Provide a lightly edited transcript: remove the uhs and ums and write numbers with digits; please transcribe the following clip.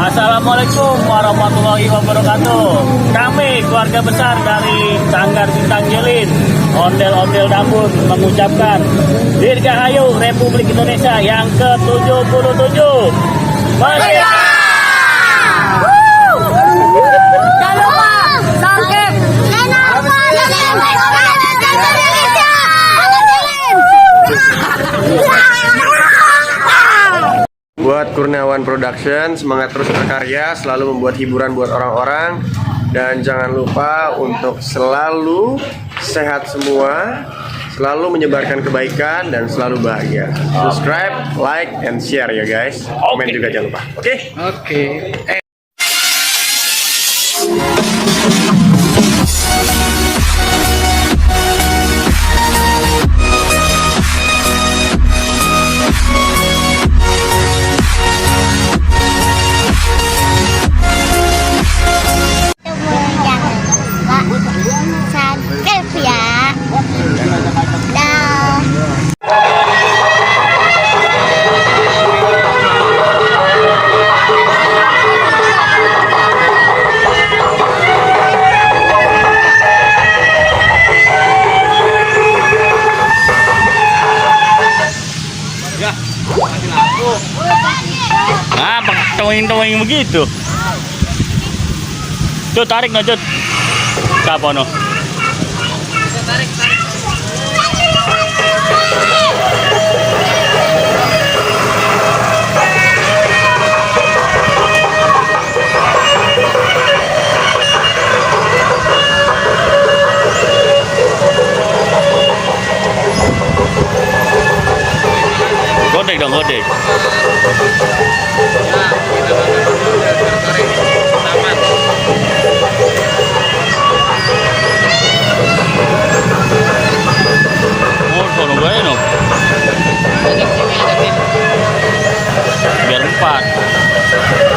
Assalamualaikum warahmatullahi wabarakatuh. Kami keluarga besar dari Sanggar Bintang Jilin, Ondel-Ondel Dambun mengucapkan Dirgahayu Republik Indonesia yang ke-77. Merdeka! Jangan lupa subscribe Buat Kurniawan Production, semangat terus berkarya, selalu membuat hiburan buat orang-orang. Dan jangan lupa untuk selalu sehat semua, selalu menyebarkan kebaikan, dan selalu bahagia. Subscribe, like, and share ya guys. Komen juga jangan lupa. Oke? subscribe ya. Dah. Ah, towing begitu. Tuh tarik no, Jod. Kapan no? Godek dong, godek. Oh, sono bueno. Biar 4.